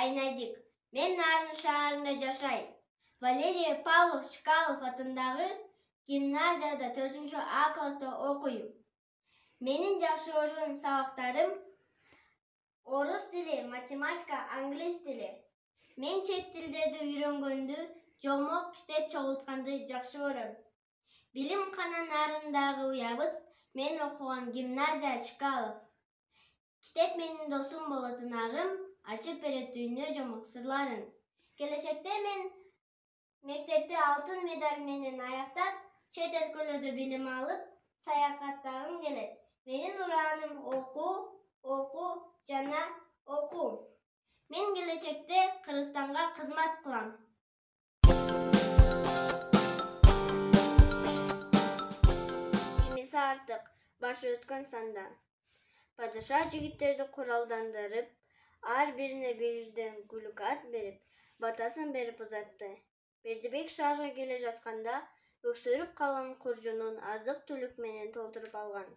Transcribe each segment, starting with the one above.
Айнадик. Мен Нарын шаарында жашайм. Валерий Павлов Чкалов атындагы гимназияда 4 А класста окуйм. Менин жакшы көргөн сабактарым орус тили, математика, англис тили. Мен чет тилдерди үйрөнгөндү, жомок китеп чогултканды жакшы көрөм. Билим кана нарындагы уябыз мен окуган гимназия Чкалов. Китеп менин досум болотун агым, ачып берет дүйнө жомок сырларын. Келечекте мен мектепти алтын медаль менен аяктап, чет өлкөлөрдө билим алып, саякаттагым келет. Менин урааным окуу жана окуу. Мен келечекте Кыргызстанга кызмат кылам. Эмеси артык башы өткөн санда. Падыша жигиттерди куралдандырып, ар бирине бирден күлүк ат берип, батасын берип узатты. Бердибек шаарга келе жатканда өксөрүп калган куржунун азык-түлүк менен толтуруп алган.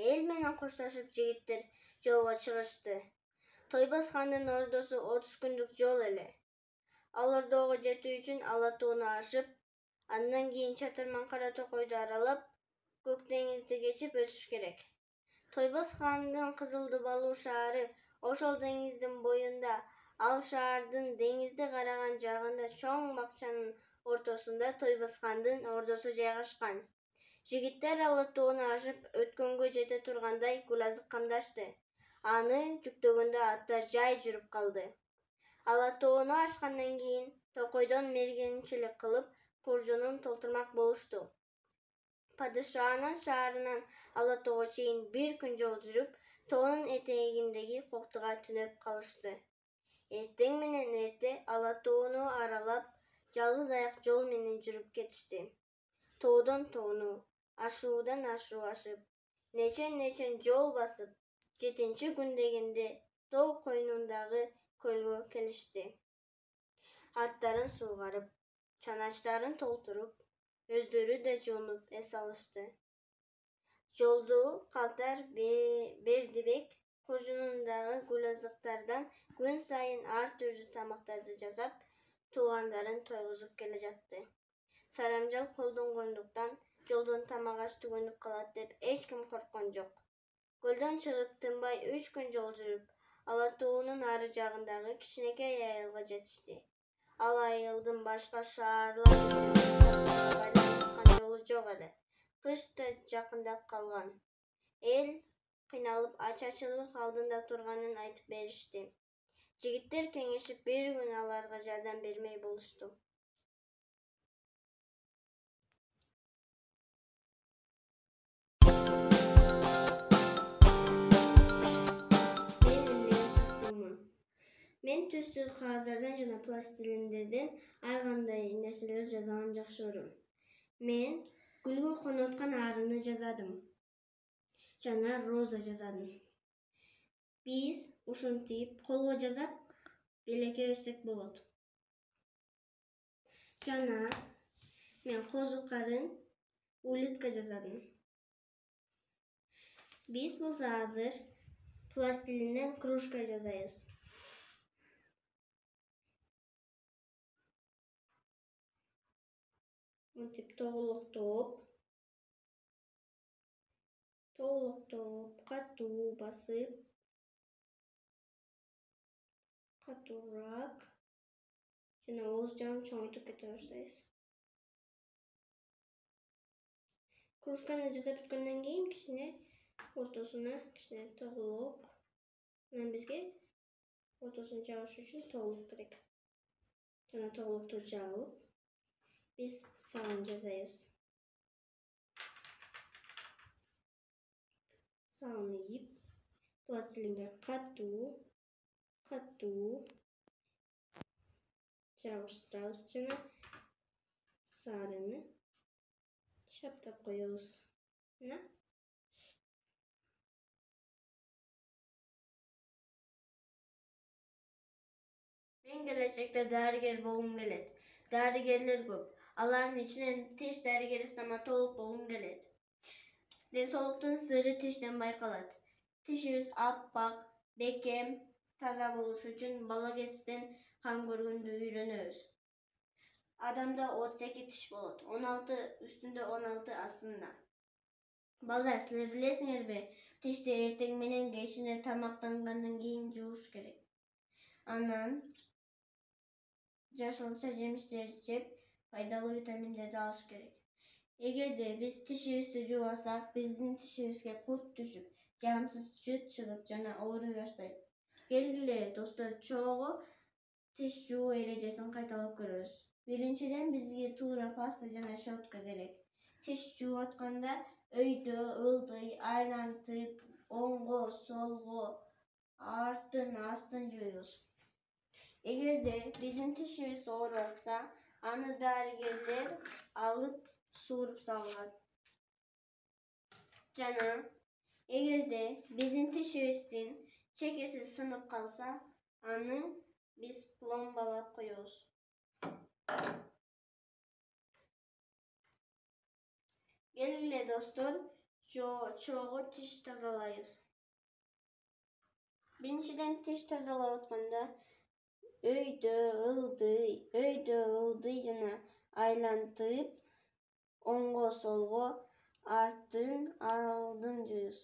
Эл менен коштошуп жигиттер жолго чыгышты. Тойбас хандын ордосу 30 күндүк жол эле. Ал ордого жетүү үчүн Ала тоону ашып, андан кийин Чатырман Кара Токойду аралап, Көк деңизди кечип өтүш керек. Тойбас хандын Кызылдыбалуу шаары ошол деңиздин боюнда, ал шаардын деңизди караган жагында чоң бакчанын ортосунда Тойбас хандын ордосу жайгашкан. Жигиттер Ала тоону ашып өткөнгө жете тургандай кулазык камдашты. Аны жүктөгөндө аттар жай жүрүп калды. Ала тоону ашкандан кийин Токойдон мергенчилик кылып, куржунун толтурмак болушту. Падышанын шаарынан Ала тоого чейин 1 күн жол жүрүп, тоонун этегиндеги коктуга түнөп калышты. Эртең менен эрте Ала тоону аралап, жалгыз аяк жол менен жүрүп кетишти. Тоодон тоону, ашуудан ашуу ашып, нечен жол басып, 7-күн дегенде тоо койнундагы көлгө келишти. Аттарын суугарып, чаначтарын толтуруп, өздөрү да жуунуп эс алышты. Жолду калтар Бердибек куржунундагы кулазыктардан күн сайын ар түрдүү тамактарды жасап, туугандарын тойгузуп келе жатты. Сарамжал колдонгондуктан жолдон тамак аш түгөнүп калат деп эч ким корккон жок. Көлдөн чыгып тынбай 3 күн жол жүрүп, Ала тоонун ары жагындагы кичинекей айылга жетишти. Ал айылдын башка шаарлар менен байланышкан жолу жок эле. Кыш да жакындап калган. Эл кыйналып ачачылык алдында турганын айтып беришти. Жигиттер кеңешип 1 күн аларга жардам бермей болушту. Мен түстүү кагаздардан жана пластилиндерден ар кандай нерселер жазганды жакшы көрөм. Мен гүлгө коноткан арыны жазадым. Жана роза жазадым. Биз ушинтип колго жазап белекке берсек болот. Жана мен козу карын улитка жазадым. Биз болсо азыр пластилинден кружка жасайбыз. Мынтип тоголоктоп, катуу басып, катуураак жана ооз жагын чоңойтуп кете баштайбыз. Кружканы жасап бүткөндөн кийин кичине ортосуна кичине тоголок. Анан бизге ортосун жабыш үчүн тоголок керек. Жана тоголокту жабып, биз сагын жасайбыз. Сагын ийип, пластилинге катуу жабыштырабыз жана сарыны чаптап коебуз. Мен келечекте дарыгер болгум келет. Дарыгерлер көп. Алардын ичинен тиш дарыгери стоматолог болгум келет. Ден соолуктун сыры тиштен байкалат. Тишибиз аппак, бекем, таза болуш үчүн бала кезден кам көргөндү үйрөнөбүз. Адамда 32 тиш болот. 16 үстүндө, 16 астында. Балдар, силер билесиңерби? Тишти эртең менен кечинде тамактангандан кийин жууш керек. Анан жашылча жемиштерди жеп, пайдалуу витаминдерди алыш керек. Эгерде биз тишибизди жуубасак, биздин тишибизге курт түшүп, жагымсыз жыт чыгып жана ооруй баштайт. Келгиле достор, чогуу тиш жуу эрежесин кайталап көрөбүз. Биринчиден бизге туура паста жана щетка керек. Тиш жууп атканда өйдө ылдый айлантып, оңго, солго, артын, астын жуйбуз. Эгерде биздин тишибиз ооруп атса, аны дарыгерлер алып сууруп салат. Жана эгерде биздин тишибиздин чекеси сынып калса, аны биз пломбалап коебуз. Келгиле достор, чогуу тиш тазалайбыз. Биринчиден тиш тазалап атканда өйдө ылдый жана айлантып, оңго, солго, артын, алдын жуйбуз.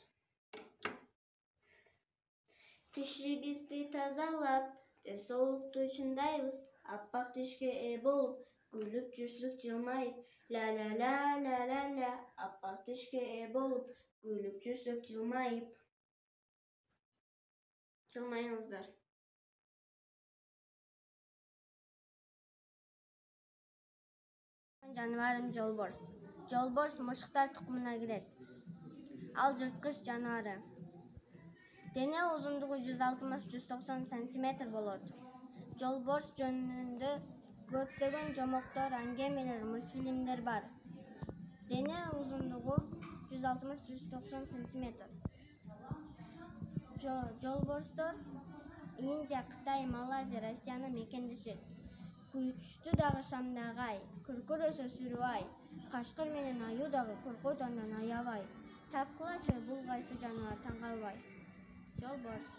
Тишибизди тазалап, ден соолукту чындайбыз. Аппак тишке ээ болуп, күлүп жүрсүк жылмайып. Ла-ла-ла-ла-ла-ла. Аппак тишке ээ болуп, күлүп жүрсүк жылмайып. Жылмайыңыздар. Жаныбарым жолборс. Жолборс мышыктар тукумуна кирет. Ал жырткыч жаныбары. Дене узундугу 160-190 сантиметр болот. Жолборс жөнүндө көптөгөн жомоктор, аңгемелер, мультфильмдер бар. Дене узундугу 160-190 сантиметр. Жолборстор Индия, Кытай, Малайзия, Россияны мекендешет. Күчтүү дагы Шамдагы ай, күркүрөсө сүрү ай, кашкыр менен аюу дагы коркойт андан аябай. Тапкылачы, бул кайсы жаныбар, таң калбай. Жолборс.